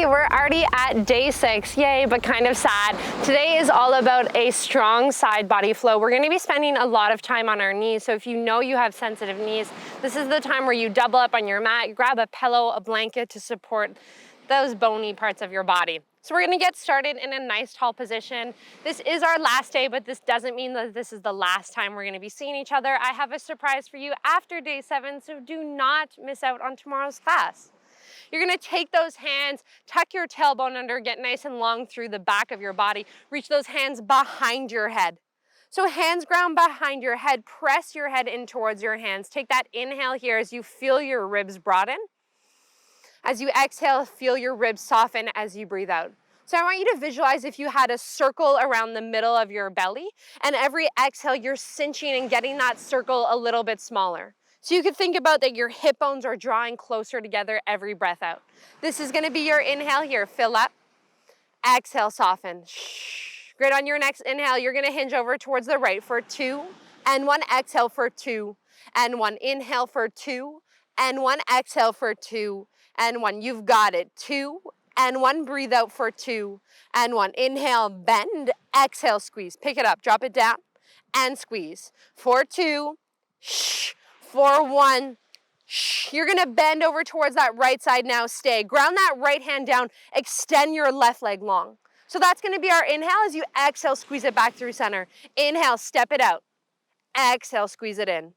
Hey, we're already at day 6, yay, but kind of sad. Today is all about a strong side body flow. We're gonna be spending a lot of time on our knees, so if you know you have sensitive knees, this is the time where you double up on your mat, grab a pillow, a blanket to support those bony parts of your body. So we're gonna get started in a nice tall position. This is our last day, but this doesn't mean that this is the last time we're gonna be seeing each other. I have a surprise for you after day 7, so do not miss out on tomorrow's class. You're gonna take those hands, tuck your tailbone under, get nice and long through the back of your body. Reach those hands behind your head. So hands ground behind your head, press your head in towards your hands. Take that inhale here as you feel your ribs broaden. As you exhale, feel your ribs soften as you breathe out. So I want you to visualize if you had a circle around the middle of your belly, and every exhale you're cinching and getting that circle a little bit smaller. So you could think about that your hip bones are drawing closer together every breath out. This is gonna be your inhale here, fill up, exhale, soften. Great, on your next inhale, you're gonna hinge over towards the right for 2, and 1 exhale for 2, and 1 inhale for 2, and 1 exhale for 2, and 1, you've got it, 2, and 1, breathe out for 2, and 1, inhale, bend, exhale, squeeze, pick it up, drop it down, and squeeze, for 2, for 1, you're gonna bend over towards that right side now, stay. Ground that right hand down, extend your left leg long. So that's gonna be our inhale. As you exhale, squeeze it back through center. Inhale, step it out. Exhale, squeeze it in.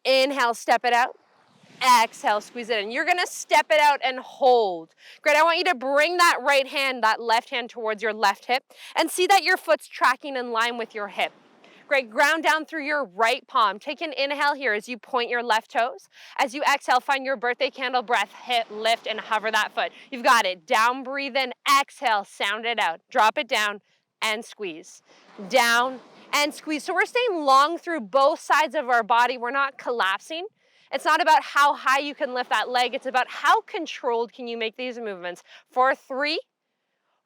Inhale, step it out. Exhale, squeeze it in. You're gonna step it out and hold. Great, I want you to bring that right hand, that left hand towards your left hip, and see that your foot's tracking in line with your hip. Great, ground down through your right palm. Take an inhale here as you point your left toes. As you exhale, find your birthday candle breath, hit, lift, and hover that foot. You've got it. Down, breathe in, exhale, sound it out. Drop it down and squeeze. Down and squeeze. So we're staying long through both sides of our body. We're not collapsing. It's not about how high you can lift that leg. It's about how controlled can you make these movements. For 3,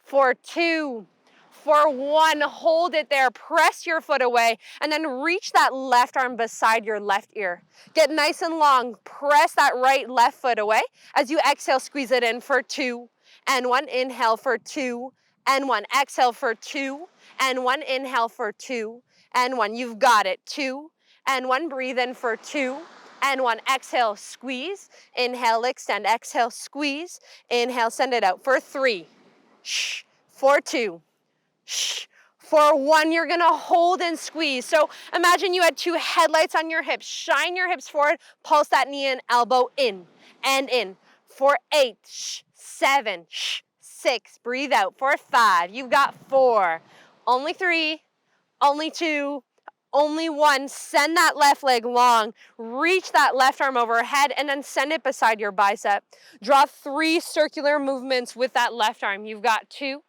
for 2, for 1, hold it there, press your foot away, and then reach that left arm beside your left ear. Get nice and long, press that right left foot away. As you exhale, squeeze it in for 2, and 1, inhale for 2, and 1, exhale for 2, and 1, inhale for 2, and 1, you've got it, 2, and 1, breathe in for 2, and 1, exhale, squeeze, inhale, extend, exhale, squeeze, inhale, send it out for 3, for 2, for 1, you're gonna hold and squeeze. So imagine you had 2 headlights on your hips. Shine your hips forward, pulse that knee and elbow in and in. For 8, 7, 6, breathe out. For 5, you've got 4, only 3, only 2, only 1. Send that left leg long, reach that left arm overhead, and then send it beside your bicep. Draw 3 circular movements with that left arm. You've got 2,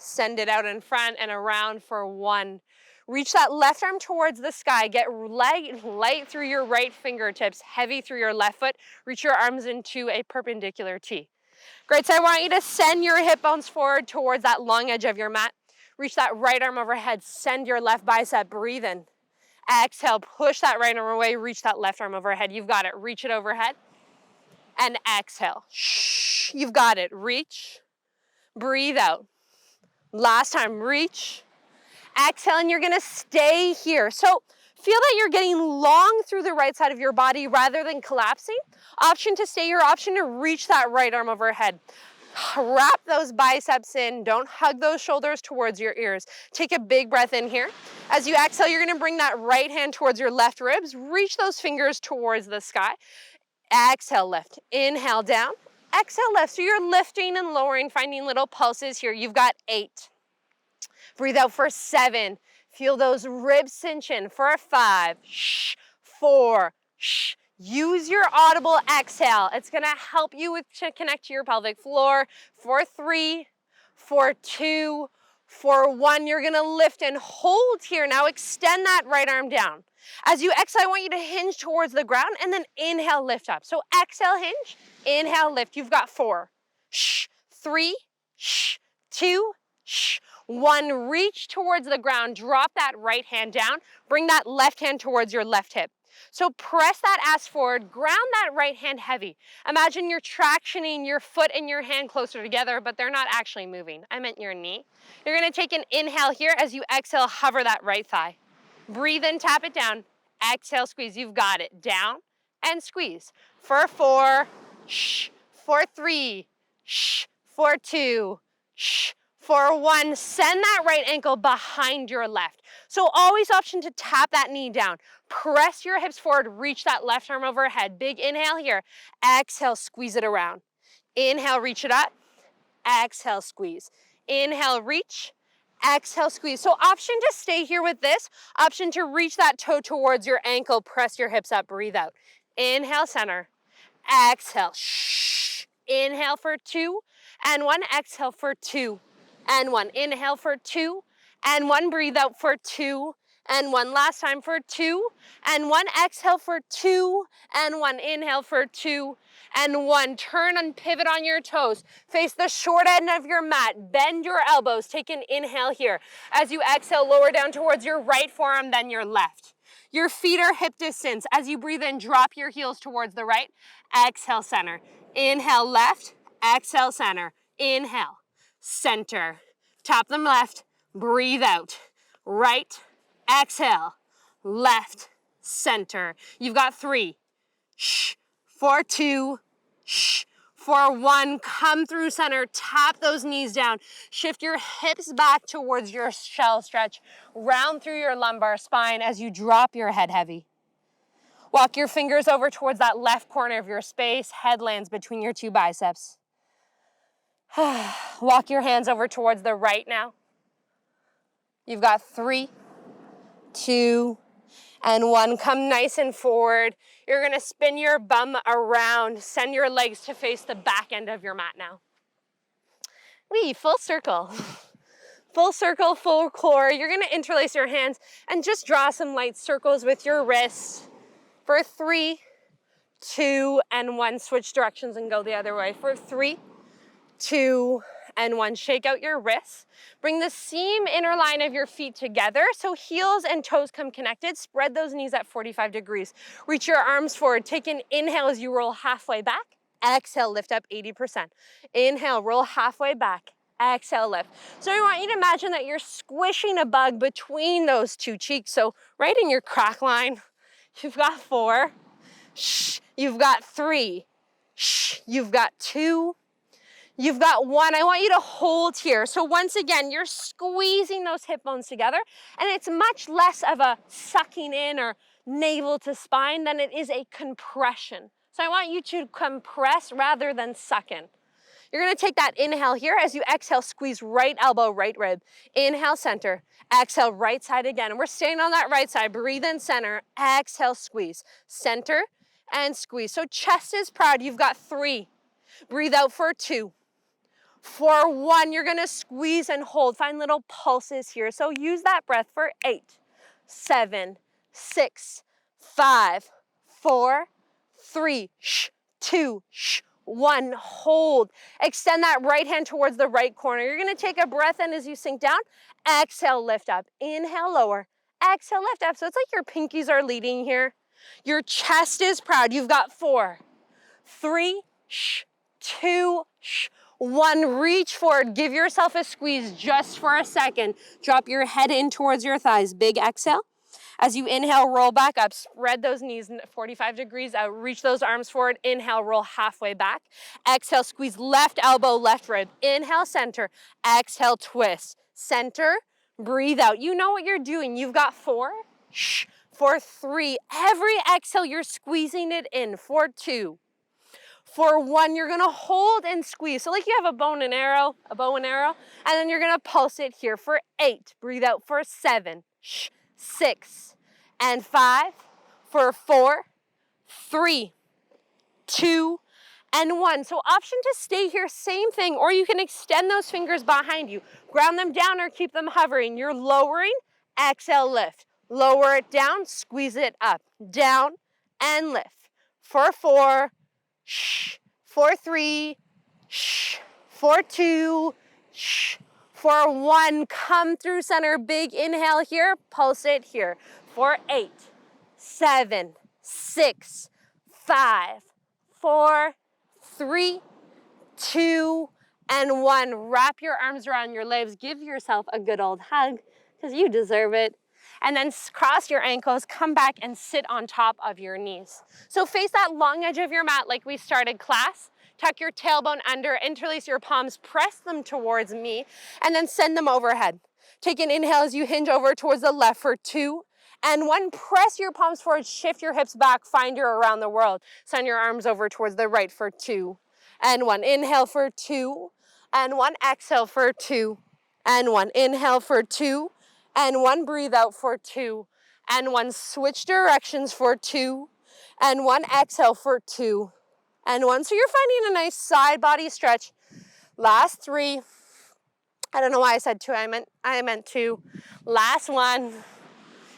send it out in front and around for 1. Reach that left arm towards the sky. Get light through your right fingertips, heavy through your left foot. Reach your arms into a perpendicular T. Great, so I want you to send your hip bones forward towards that long edge of your mat. Reach that right arm overhead, send your left bicep, breathe in. Exhale, push that right arm away, reach that left arm overhead. You've got it, reach it overhead. And exhale, you've got it, reach, breathe out. Last time, reach, exhale, and you're gonna stay here. So feel that you're getting long through the right side of your body rather than collapsing. Option to stay, your option to reach that right arm overhead. Wrap those biceps in, don't hug those shoulders towards your ears. Take a big breath in here. As you exhale, you're gonna bring that right hand towards your left ribs, reach those fingers towards the sky. Exhale, lift, inhale down. Exhale, lift. So you're lifting and lowering, finding little pulses here. You've got 8. Breathe out for 7. Feel those ribs cinch in for 5. 4. Use your audible exhale. It's gonna help you to connect to your pelvic floor. For 3, for 2, for 1. You're gonna lift and hold here. Now extend that right arm down. As you exhale, I want you to hinge towards the ground and then inhale, lift up. So exhale, hinge, inhale, lift. You've got 4, 3, 2, 1. Reach towards the ground, drop that right hand down, bring that left hand towards your left hip. So press that ass forward, ground that right hand heavy. Imagine you're tractioning your foot and your hand closer together, but they're not actually moving. I meant your knee. You're gonna take an inhale here. As you exhale, hover that right thigh. Breathe in, tap it down. Exhale, squeeze, you've got it. Down and squeeze. For 4, shh. For 3, shh. For 2, shh. For 1, send that right ankle behind your left. So always option to tap that knee down. Press your hips forward, reach that left arm overhead. Big inhale here. Exhale, squeeze it around. Inhale, reach it up. Exhale, squeeze. Inhale, reach. Exhale, squeeze. So option to stay here with this. Option to reach that toe towards your ankle. Press your hips up, breathe out. Inhale, center. Exhale, shh. Inhale for 2 and 1. Exhale for 2 and 1. Inhale for 2 and 1. Breathe out for 2 and 1. Last time for 2 and 1. Exhale for 2 and 1. Inhale for 2 and 1. Turn and pivot on your toes. Face the short end of your mat. Bend your elbows. Take an inhale here. As you exhale, lower down towards your right forearm, then your left. Your feet are hip distance. As you breathe in, drop your heels towards the right. Exhale, center. Inhale, left. Exhale, center. Inhale, center. Tap them left. Breathe out. Right. Exhale. Left. Center. You've got 3. Shh. For 2. Shh. For 1. Come through center. Tap those knees down. Shift your hips back towards your shell stretch. Round through your lumbar spine as you drop your head heavy. Walk your fingers over towards that left corner of your space. Head lands between your 2 biceps. Walk your hands over towards the right now. You've got 3, 2, and 1. Come nice and forward. You're gonna spin your bum around. Send your legs to face the back end of your mat now. Wee, full circle. Full circle, full core. You're gonna interlace your hands and just draw some light circles with your wrists. For 3, 2, and 1. Switch directions and go the other way. For 3, 2, and 1. Shake out your wrists. Bring the seam inner line of your feet together so heels and toes come connected. Spread those knees at 45 degrees. Reach your arms forward. Take an inhale as you roll halfway back. Exhale, lift up 80%. Inhale, roll halfway back. Exhale, lift. So I want you to imagine that you're squishing a bug between those 2 cheeks. So right in your crack line, you've got 4. Shh. You've got 3. Shh. You've got 2. You've got 1. I want you to hold here. So once again, you're squeezing those hip bones together, and it's much less of a sucking in or navel to spine than it is a compression. So I want you to compress rather than suck in. You're gonna take that inhale here. As you exhale, squeeze right elbow, right rib. Inhale, center. Exhale, right side again. And we're staying on that right side. Breathe in, center. Exhale, squeeze. Center and squeeze. So chest is proud. You've got 3. Breathe out for 2. For 1, you're gonna squeeze and hold. Find little pulses here. So use that breath for 8, 7, 6, 5, 4, 3, 2, 1. Hold. Extend that right hand towards the right corner. You're gonna take a breath in as you sink down. Exhale, lift up. Inhale, lower. Exhale, lift up. So it's like your pinkies are leading here. Your chest is proud. You've got 4, 3, 2, 1. Reach forward. Give yourself a squeeze just for a second. Drop your head in towards your thighs. Big exhale. As you inhale, roll back up. Spread those knees 45 degrees out. Reach those arms forward. Inhale, roll halfway back. Exhale, squeeze left elbow, left rib. Inhale, center. Exhale, twist. Center, breathe out. You know what you're doing. You've got 4, for 3. Every exhale, you're squeezing it in. For 2. For 1, you're gonna hold and squeeze. So like you have a bow and arrow, and then you're gonna pulse it here for 8. Breathe out for 7, 6, and 5. For 4, 3, 2, and 1. So option to stay here, same thing, or you can extend those fingers behind you. Ground them down or keep them hovering. You're lowering, exhale, lift. Lower it down, squeeze it up. Down and lift. For 4, for 3, for 2, for 1. Come through center, big inhale here, pulse it here. For 8, 7, 6, 5, 4, 3, 2, and 1. Wrap your arms around your legs. Give yourself a good old hug because you deserve it. And then cross your ankles, come back and sit on top of your knees. So face that long edge of your mat like we started class. Tuck your tailbone under, interlace your palms, press them towards me, and then send them overhead. Take an inhale as you hinge over towards the left for 2 and 1. Press your palms forward, shift your hips back, find your around the world. Send your arms over towards the right for 2 and 1. Inhale for 2 and 1. Exhale for 2 and 1. Inhale for 2 and 1. Breathe out for 2 and 1. Switch directions for 2 and 1. Exhale for 2 and 1. So you're finding a nice side body stretch. Last 3. I don't know why I said 2. I meant 2. Last 1.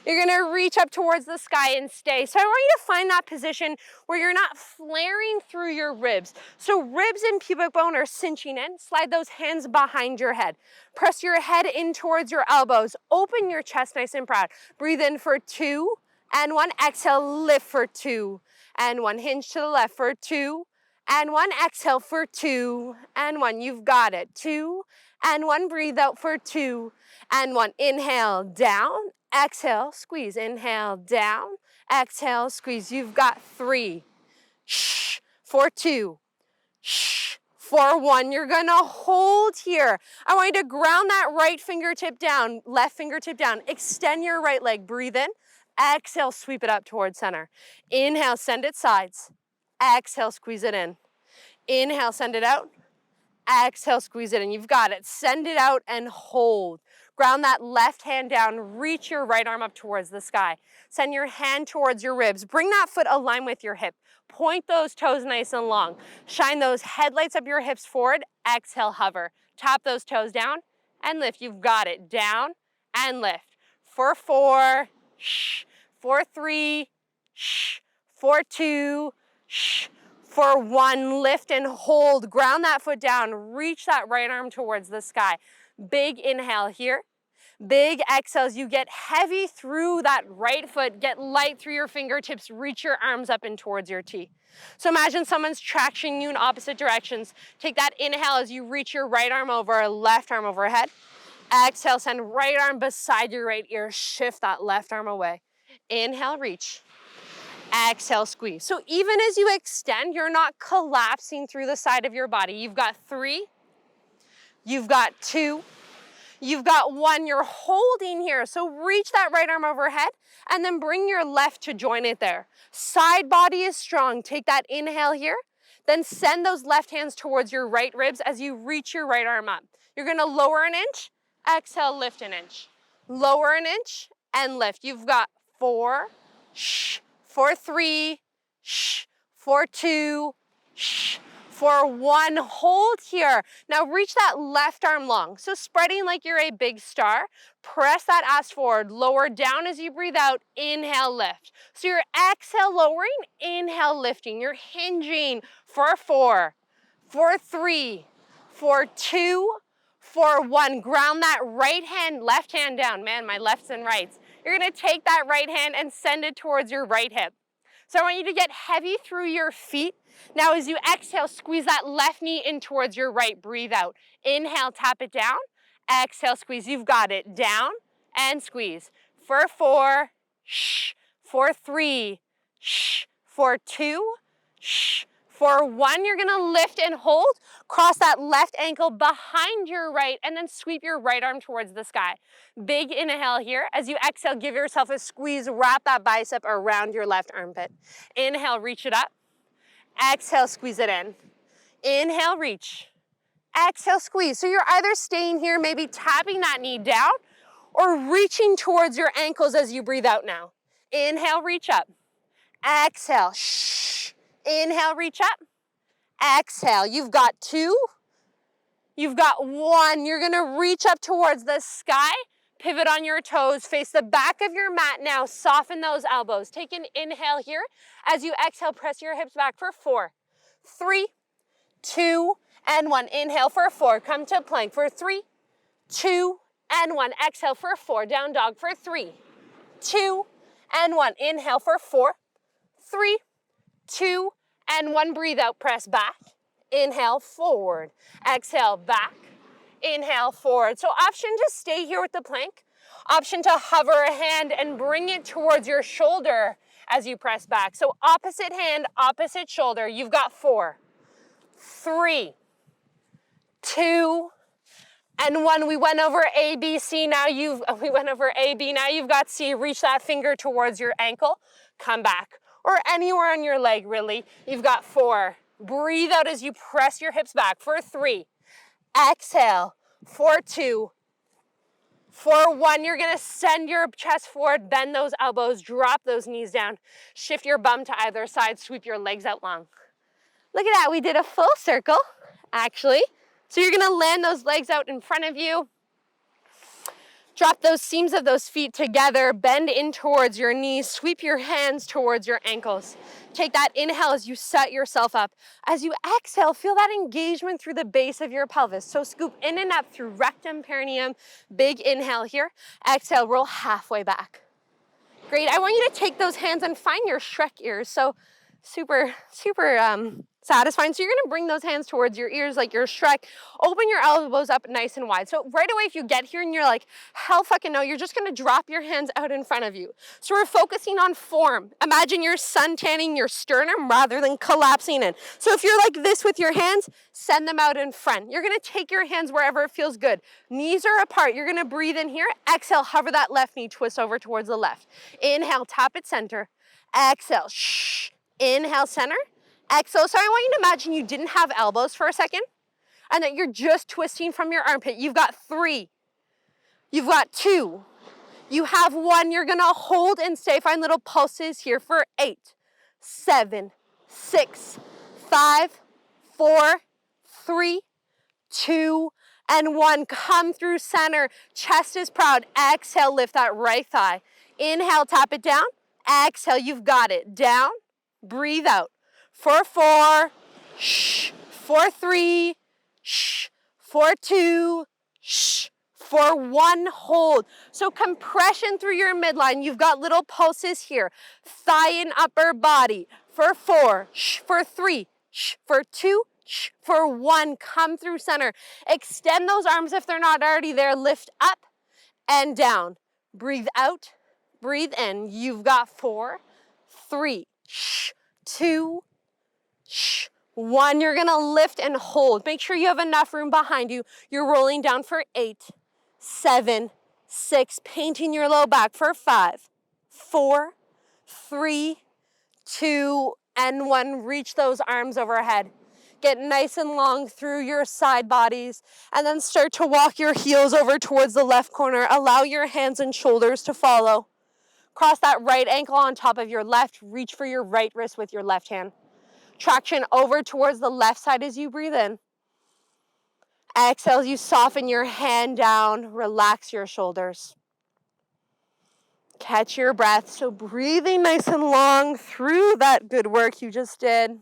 You're gonna reach up towards the sky and stay. So I want you to find that position where you're not flaring through your ribs. So ribs and pubic bone are cinching in. Slide those hands behind your head. Press your head in towards your elbows. Open your chest nice and proud. Breathe in for 2 and 1. Exhale, lift for 2 and 1. Hinge to the left for 2 and 1. Exhale for 2 and 1. You've got it. 2 and 1. Breathe out for 2 and 1. Inhale, down. Exhale, squeeze. Inhale, down. Exhale, squeeze. You've got 3. Shh. For 2. Shh. For 1. You're gonna hold here. I want you to ground that right fingertip down, left fingertip down. Extend your right leg. Breathe in. Exhale, sweep it up towards center. Inhale, send it sides. Exhale, squeeze it in. Inhale, send it out. Exhale, squeeze it in. You've got it. Send it out and hold. Ground that left hand down. Reach your right arm up towards the sky. Send your hand towards your ribs. Bring that foot aligned with your hip. Point those toes nice and long. Shine those headlights up your hips forward. Exhale, hover. Tap those toes down and lift. You've got it. Down and lift. For 4, shh. For 3, shh. For 2, shh. For 1, lift and hold. Ground that foot down. Reach that right arm towards the sky. Big inhale here. Big exhales. You get heavy through that right foot. Get light through your fingertips. Reach your arms up and towards your T. So imagine someone's tractioning you in opposite directions. Take that inhale as you reach your right arm over, left arm overhead. Exhale, send right arm beside your right ear. Shift that left arm away. Inhale, reach. Exhale, squeeze. So even as you extend, you're not collapsing through the side of your body. You've got 3, you've got 2, you've got 1. You're holding here. So reach that right arm overhead and then bring your left to join it there. Side body is strong. Take that inhale here. Then send those left hands towards your right ribs as you reach your right arm up. You're gonna lower an inch, exhale, lift an inch. Lower an inch and lift. You've got 4, shh. For 3, shh. For 2, shh. For 1, hold here. Now reach that left arm long. So spreading like you're a big star. Press that ass forward. Lower down as you breathe out. Inhale, lift. So you're exhale lowering, inhale lifting. You're hinging for 4, for 3, for 2, for 1. Ground that right hand, left hand down. Man, my lefts and rights. You're gonna take that right hand and send it towards your right hip. So I want you to get heavy through your feet. Now as you exhale, squeeze that left knee in towards your right. Breathe out. Inhale, tap it down. Exhale, squeeze. You've got it. Down and squeeze. For 4, shh. For 3, shh. For 2, shh. For 1, you're gonna lift and hold. Cross that left ankle behind your right and then sweep your right arm towards the sky. Big inhale here. As you exhale, give yourself a squeeze. Wrap that bicep around your left armpit. Inhale, reach it up. Exhale, squeeze it in. Inhale, reach. Exhale, squeeze. So you're either staying here, maybe tapping that knee down, or reaching towards your ankles as you breathe out now. Inhale, reach up. Exhale, shh. Inhale, reach up. Exhale. You've got 2. You've got 1. You're gonna reach up towards the sky. Pivot on your toes. Face the back of your mat now. Soften those elbows. Take an inhale here. As you exhale, press your hips back for 4, 3, 2, and 1. Inhale for 4. Come to plank for 3, 2, and 1. Exhale for 4. Down dog for 3, 2, and 1. Inhale for 4, 3, 2, and 1. Breathe out, press back. Inhale, forward. Exhale, back. Inhale, forward. So option to stay here with the plank. Option to hover a hand and bring it towards your shoulder as you press back. So opposite hand, opposite shoulder. You've got 4, 3, 2, and 1. We went over A, B, C. We went over A, B. Now you've got C. Reach that finger towards your ankle. Come back. Or anywhere on your leg, really. You've got 4. Breathe out as you press your hips back for 3. Exhale for 2. For 1, you're gonna send your chest forward, bend those elbows, drop those knees down, shift your bum to either side, sweep your legs out long. Look at that, we did a full circle, actually. So you're gonna land those legs out in front of you. Drop those seams of those feet together, bend in towards your knees, sweep your hands towards your ankles. Take that inhale as you set yourself up. As you exhale, feel that engagement through the base of your pelvis. So scoop in and up through rectum, perineum. Big inhale here. Exhale, roll halfway back. Great, I want you to take those hands and find your Shrek ears. So super satisfying. So you're gonna bring those hands towards your ears like you're Shrek. Open your elbows up nice and wide. So right away, if you get here and you're like, hell fucking no, you're just gonna drop your hands out in front of you. So we're focusing on form. Imagine you're sun tanning your sternum rather than collapsing in. So if you're like this with your hands, send them out in front. You're gonna take your hands wherever it feels good. Knees are apart. You're gonna breathe in here. Exhale, hover that left knee, twist over towards the left. Inhale, tap it center. Exhale, shh. Inhale, center. Exhale. So I want you to imagine you didn't have elbows for a second and that you're just twisting from your armpit. You've got 3. You've got 2. You have 1. You're gonna hold and stay. Find little pulses here for 8, 7, 6, 5, 4, 3, 2, and 1. Come through center. Chest is proud. Exhale, lift that right thigh. Inhale, tap it down. Exhale, you've got it. Down. Breathe out. For 4, shh. For 3, shh. For 2, shh. For 1, hold. So compression through your midline. You've got little pulses here. Thigh and upper body. For 4, shh. For 3, shh. For 2, shh. For 1, come through center. Extend those arms if they're not already there. Lift up and down. Breathe out. Breathe in. You've got 4, 3, shh. 2, shh. 1. You're gonna lift and hold. Make sure you have enough room behind you. You're rolling down for 8, 7, 6. Painting your low back for 5, 4, 3, 2, and 1. Reach those arms overhead. Get nice and long through your side bodies and then start to walk your heels over towards the left corner. Allow your hands and shoulders to follow. Cross that right ankle on top of your left. Reach for your right wrist with your left hand. Traction over towards the left side as you breathe in. Exhale as you soften your hand down. Relax your shoulders. Catch your breath. So breathing nice and long through that good work you just did.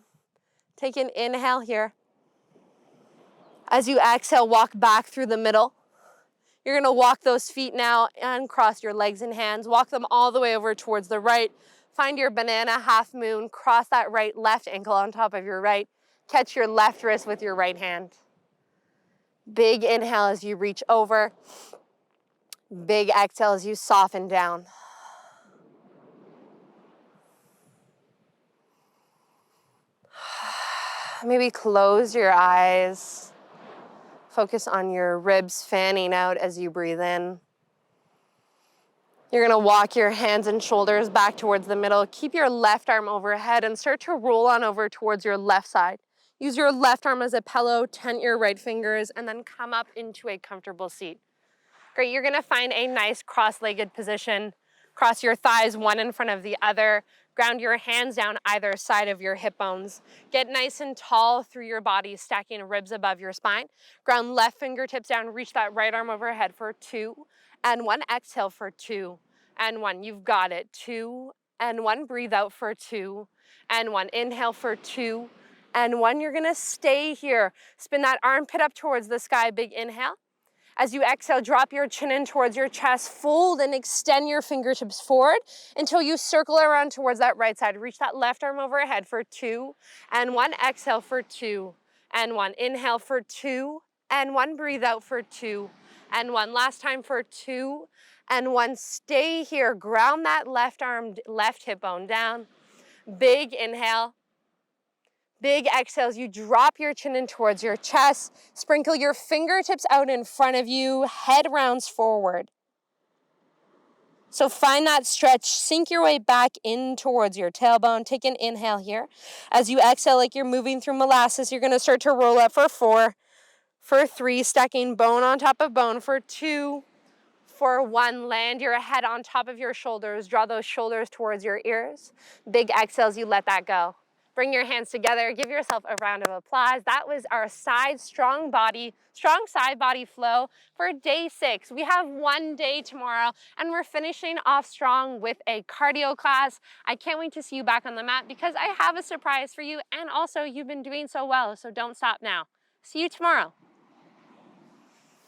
Take an inhale here. As you exhale, walk back through the middle. You're gonna walk those feet now and cross your legs and hands. Walk them all the way over towards the right. Find your banana half moon. Cross that right left ankle on top of your right. Catch your left wrist with your right hand. Big inhale as you reach over. Big exhale as you soften down. Maybe close your eyes. Focus on your ribs fanning out as you breathe in. You're gonna walk your hands and shoulders back towards the middle. Keep your left arm overhead and start to roll on over towards your left side. Use your left arm as a pillow, tent your right fingers, and then come up into a comfortable seat. Great, you're gonna find a nice cross-legged position. Cross your thighs one in front of the other. Ground your hands down either side of your hip bones. Get nice and tall through your body, stacking ribs above your spine. Ground left fingertips down, reach that right arm overhead for 2 and 1. Exhale for 2 and 1. You've got it. 2 and 1. Breathe out for 2 and 1. Inhale for 2 and 1. You're gonna stay here. Spin that armpit up towards the sky. Big inhale. As you exhale, drop your chin in towards your chest, fold and extend your fingertips forward until you circle around towards that right side. Reach that left arm overhead for 2 and 1. Exhale for 2 and 1. Inhale for 2 and 1. Breathe out for 2 and 1. Last time for 2 and 1. Stay here. Ground that left arm, left hip bone down. Big inhale. Big exhales, you drop your chin in towards your chest, sprinkle your fingertips out in front of you, head rounds forward. So find that stretch, sink your way back in towards your tailbone. Take an inhale here. As you exhale like you're moving through molasses, you're gonna start to roll up for 4, for 3, stacking bone on top of bone for 2, for 1. Land your head on top of your shoulders, draw those shoulders towards your ears. Big exhales, you let that go. Bring your hands together, give yourself a round of applause. That was our strong side body flow for day 6. We have 1 day tomorrow and we're finishing off strong with a cardio class. I can't wait to see you back on the mat because I have a surprise for you, and also you've been doing so well, so don't stop now. See you tomorrow.